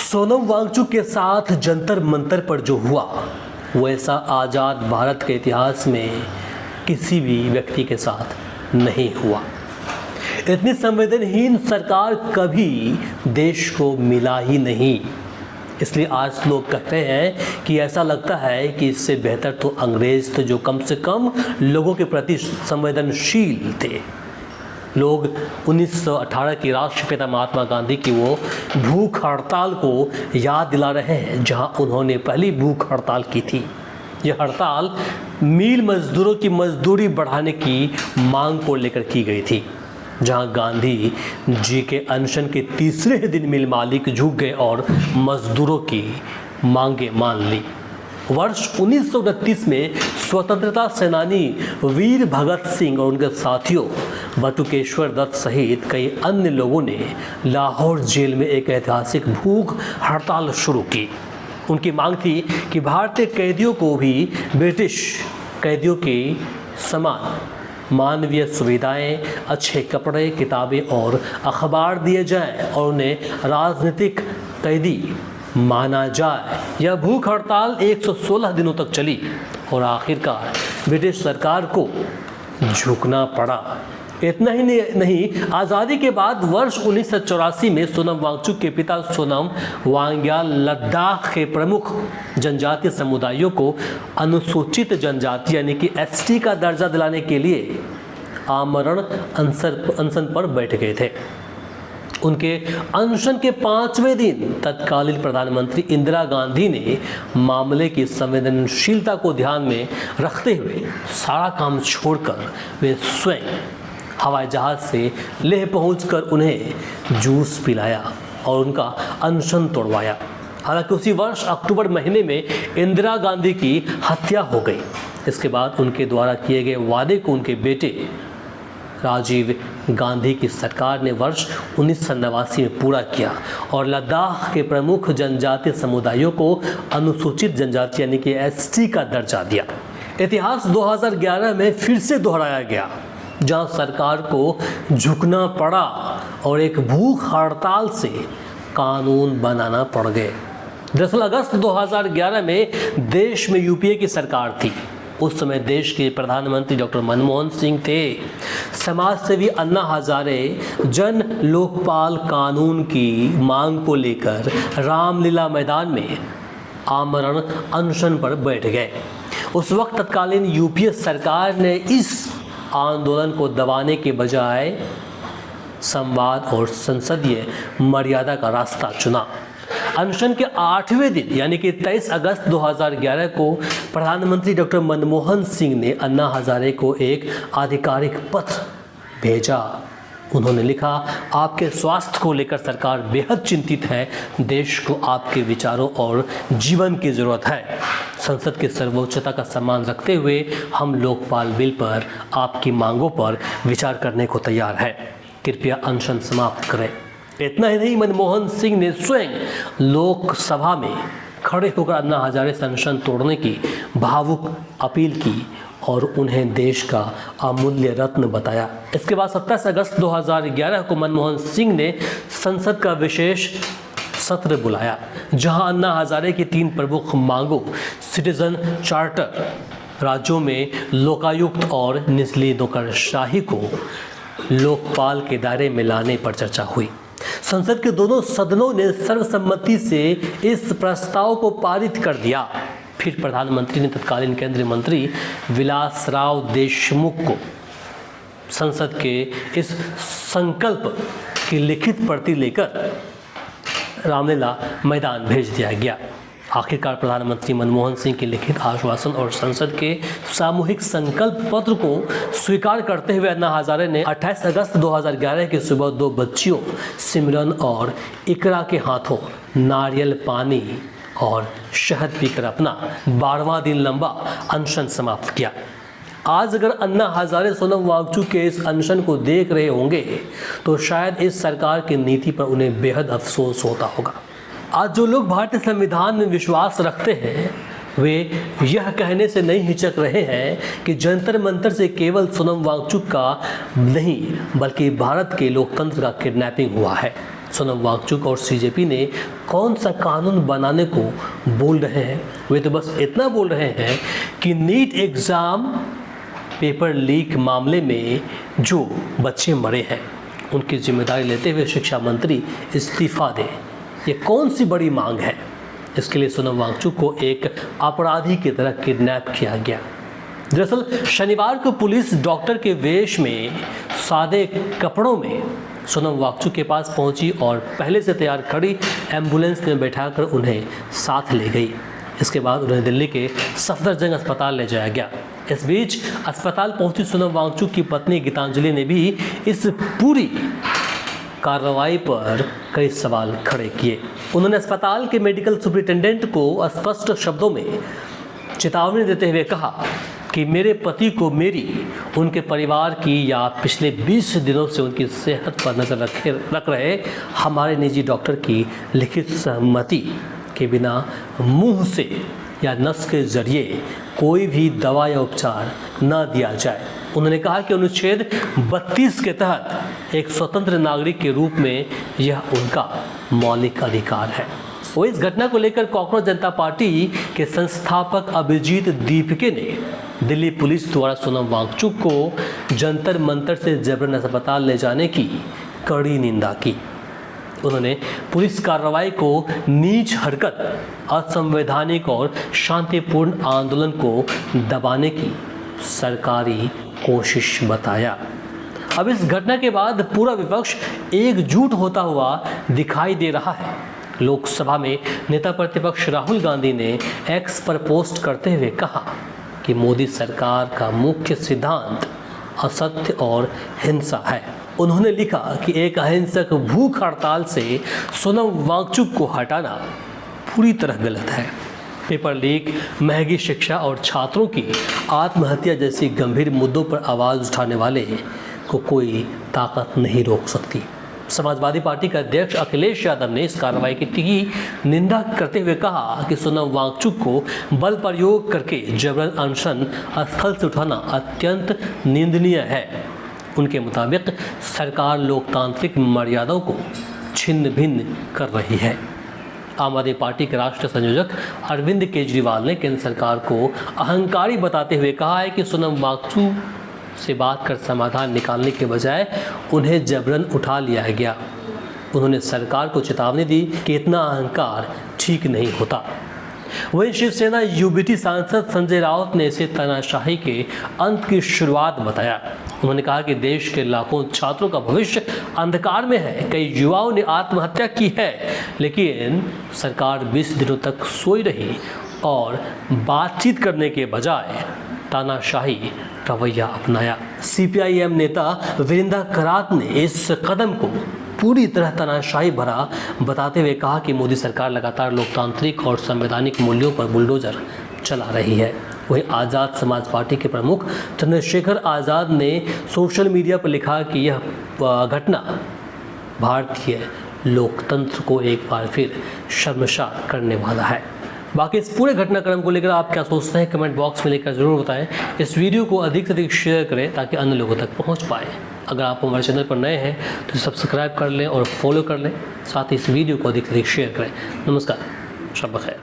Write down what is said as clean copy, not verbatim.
सोनम वांगचुक के साथ जंतर मंतर पर जो हुआ वो ऐसा आज़ाद भारत के इतिहास में किसी भी व्यक्ति के साथ नहीं हुआ। इतनी संवेदनहीन सरकार कभी देश को मिला ही नहीं। इसलिए आज लोग कहते हैं कि ऐसा लगता है कि इससे बेहतर तो अंग्रेज थे, जो कम से कम लोगों के प्रति संवेदनशील थे। लोग 1918 की राष्ट्रपिता महात्मा गांधी की वो भूख हड़ताल को याद दिला रहे हैं, जहां उन्होंने पहली भूख हड़ताल की थी। यह हड़ताल मिल मजदूरों की मजदूरी बढ़ाने की मांग को लेकर की गई थी, जहां गांधी जी के अनशन के तीसरे दिन मिल मालिक झुक गए और मजदूरों की मांगें मान ली। वर्ष 1929 में स्वतंत्रता सेनानी वीर भगत सिंह और उनके साथियों बटुकेश्वर दत्त सहित कई अन्य लोगों ने लाहौर जेल में एक ऐतिहासिक भूख हड़ताल शुरू की। उनकी मांग थी कि भारतीय कैदियों को भी ब्रिटिश कैदियों के समान मानवीय सुविधाएं, अच्छे कपड़े, किताबें और अखबार दिए जाएं और उन्हें राजनीतिक कैदी माना जाए। यह भूख हड़ताल 116 दिनों तक चली और आखिरकार ब्रिटिश सरकार को झुकना पड़ा। इतना ही नहीं, आज़ादी के बाद वर्ष 1984 में सोनम वांगचुक के पिता सोनम वांग्याल लद्दाख के प्रमुख जनजातीय समुदायों को अनुसूचित जनजाति यानी कि एसटी का दर्जा दिलाने के लिए आमरण अनशन पर बैठ गए थे। उनके अनशन के 5वें दिन तत्कालीन प्रधानमंत्री इंदिरा गांधी ने मामले की संवेदनशीलता को ध्यान में रखते हुए सारा काम छोड़कर वे स्वयं हवाई जहाज से लेह पहुंचकर उन्हें जूस पिलाया और उनका अनशन तोड़वाया। हालांकि उसी वर्ष अक्टूबर महीने में इंदिरा गांधी की हत्या हो गई। इसके बाद उनके द्वारा किए गए वादे को उनके बेटे राजीव गांधी की सरकार ने वर्ष 1989 में पूरा किया और लद्दाख के प्रमुख जनजातीय समुदायों को अनुसूचित जनजाति यानी कि एसटी का दर्जा दिया। इतिहास 2011 में फिर से दोहराया गया, जहां सरकार को झुकना पड़ा और एक भूख हड़ताल से कानून बनाना पड़ गए। दरअसल अगस्त 2011 में देश में यूपीए की सरकार थी। उस समय देश के प्रधानमंत्री डॉक्टर मनमोहन सिंह थे। समाज सेवी अन्ना हजारे जन लोकपाल कानून की मांग को लेकर रामलीला मैदान में आमरण अनशन पर बैठ गए। उस वक्त तत्कालीन यूपीए सरकार ने इस आंदोलन को दबाने के बजाय संवाद और संसदीय मर्यादा का रास्ता चुना। अनशन के 8वें दिन यानी कि 23 अगस्त 2011 को प्रधानमंत्री डॉक्टर मनमोहन सिंह ने अन्ना हजारे को एक आधिकारिक पत्र भेजा। उन्होंने लिखा, आपके स्वास्थ्य को लेकर सरकार बेहद चिंतित है। देश को आपके विचारों और जीवन की ज़रूरत है। संसद की सर्वोच्चता का सम्मान रखते हुए हम लोकपाल बिल पर आपकी मांगों पर विचार करने को तैयार हैं। कृपया अनशन समाप्त करें। इतना ही नहीं, मनमोहन सिंह ने स्वयं लोकसभा में खड़े होकर अन्ना हजारे से अनशन तोड़ने की भावुक अपील की और उन्हें देश का अमूल्य रत्न बताया। इसके बाद 27 अगस्त 2011 को मनमोहन सिंह ने संसद का विशेष सत्र बुलाया, जहां अन्ना हजारे की 3 प्रमुख मांगों सिटीजन चार्टर, राज्यों में लोकायुक्त और निचली नौकरशाही को लोकपाल के दायरे में लाने पर चर्चा हुई। संसद के दोनों सदनों ने सर्वसम्मति से इस प्रस्ताव को पारित कर दिया। फिर प्रधानमंत्री ने तत्कालीन केंद्रीय मंत्री विलासराव देशमुख को संसद के इस संकल्प की लिखित प्रति लेकर रामलीला मैदान भेज दिया गया। आखिरकार प्रधानमंत्री मनमोहन सिंह के लिखित आश्वासन और संसद के सामूहिक संकल्प पत्र को स्वीकार करते हुए अन्ना हजारे ने 28 अगस्त 2011 की सुबह 2 बच्चियों सिमरन और इकरा के हाथों नारियल पानी और शहद पीकर अपना 12वां दिन लंबा अनशन समाप्त किया। आज अगर अन्ना हजारे सोनम वांगचुक के इस अनशन को देख रहे होंगे तो शायद इस सरकार की नीति पर उन्हें बेहद अफसोस होता होगा। आज जो लोग भारतीय संविधान में विश्वास रखते हैं वे यह कहने से नहीं हिचक रहे हैं कि जंतर मंतर से केवल सोनम वांगचुक का नहीं बल्कि भारत के लोकतंत्र का किडनैपिंग हुआ है। सोनम वांगचुक और सीजेपी ने कौन सा कानून बनाने को बोल रहे हैं? वे तो बस इतना बोल रहे हैं कि नीट एग्ज़ाम पेपर लीक मामले में जो बच्चे मरे हैं उनकी जिम्मेदारी लेते हुए शिक्षा मंत्री इस्तीफा दें। ये कौन सी बड़ी मांग है? इसके लिए सोनम वांगचुक को एक अपराधी की तरह किडनैप किया गया। दरअसल शनिवार को पुलिस डॉक्टर के वेश में सादे कपड़ों में सोनम वांगचुक के पास पहुंची और पहले से तैयार खड़ी एम्बुलेंस में बैठाकर उन्हें साथ ले गई। इसके बाद उन्हें दिल्ली के सफदरजंग अस्पताल ले जाया गया। इस बीच अस्पताल पहुंची सोनम वांगचुक की पत्नी गीतांजलि ने भी इस पूरी कार्रवाई पर कई सवाल खड़े किए। उन्होंने अस्पताल के मेडिकल सुपरिटेंडेंट को स्पष्ट शब्दों में चेतावनी देते हुए कहा कि मेरे पति को मेरी, उनके परिवार की या पिछले 20 दिनों से उनकी सेहत पर नज़र रख रहे हमारे निजी डॉक्टर की लिखित सहमति के बिना मुंह से या नस के जरिए कोई भी दवा या उपचार न दिया जाए। उन्होंने कहा कि अनुच्छेद 32 के तहत एक स्वतंत्र नागरिक के रूप में यह उनका मौलिक अधिकार है। वो इस घटना को लेकर कॉकरोच जनता पार्टी के संस्थापक अभिजीत दीपके ने दिल्ली पुलिस द्वारा सोनम वांगचुक को जंतर मंतर से जबरन अस्पताल ले जाने की कड़ी निंदा की। उन्होंने पुलिस कार्रवाई को नीच हरकत, असंवैधानिक और शांतिपूर्ण आंदोलन को दबाने की सरकारी कोशिश बताया। अब इस घटना के बाद पूरा विपक्ष एकजुट होता हुआ दिखाई दे रहा है। लोकसभा में नेता प्रतिपक्ष राहुल गांधी ने एक्स पर पोस्ट करते हुए कहा कि मोदी सरकार का मुख्य सिद्धांत असत्य और हिंसा है। उन्होंने लिखा कि एक अहिंसक भूख हड़ताल से सोनम वांगचुक को हटाना पूरी तरह गलत है। पेपर लीक, महंगी शिक्षा और छात्रों की आत्महत्या जैसी गंभीर मुद्दों पर आवाज़ उठाने वाले को कोई ताकत नहीं रोक सकती। समाजवादी पार्टी के अध्यक्ष अखिलेश यादव ने इस कार्रवाई की निंदा करते हुए कहा कि सोनम वांगचुक को बल प्रयोग करके जबरन अनशन स्थल से उठाना अत्यंत निंदनीय है। उनके मुताबिक सरकार लोकतांत्रिक मर्यादाओं को छिन्न भिन्न कर रही है। आम आदमी पार्टी के राष्ट्रीय संयोजक अरविंद केजरीवाल ने केंद्र सरकार को अहंकारी बताते हुए कहा है कि सोनम वांगचुक से बात कर समाधान निकालने के बजाय उन्हें जबरन उठा लिया गया। उन्होंने सरकार को चेतावनी दी कि इतना अहंकार ठीक नहीं होता। वहीं शिवसेना यूबीटी सांसद संजय राउत ने इसे तानाशाही के अंत की शुरुआत बताया। उन्होंने कहा कि देश के लाखों छात्रों का भविष्य अंधकार में है। कई युवाओं ने आत्महत्या की है, लेकिन सरकार 20 दिनों तक सोई रही और बातचीत करने के बजाय तानाशाही रवैया अपनाया। सीपीआईएम नेता वीरेंद्र करात ने इस कदम को पूरी तरह तानाशाही भरा बताते हुए कहा कि मोदी सरकार लगातार लोकतांत्रिक और संवैधानिक मूल्यों पर बुलडोजर चला रही है। वहीं आज़ाद समाज पार्टी के प्रमुख चंद्रशेखर आज़ाद ने सोशल मीडिया पर लिखा कि यह घटना भारतीय लोकतंत्र को एक बार फिर शर्मसार करने वाला है। बाकी इस पूरे घटनाक्रम को लेकर आप क्या सोचते हैं कमेंट बॉक्स में लेकर ज़रूर बताएं। इस वीडियो को अधिक से अधिक शेयर करें ताकि अन्य लोगों तक पहुंच पाए। अगर आप हमारे चैनल पर नए हैं तो सब्सक्राइब कर लें और फॉलो कर लें। साथ ही इस वीडियो को अधिक से अधिक शेयर करें। नमस्कार, शब बखैर।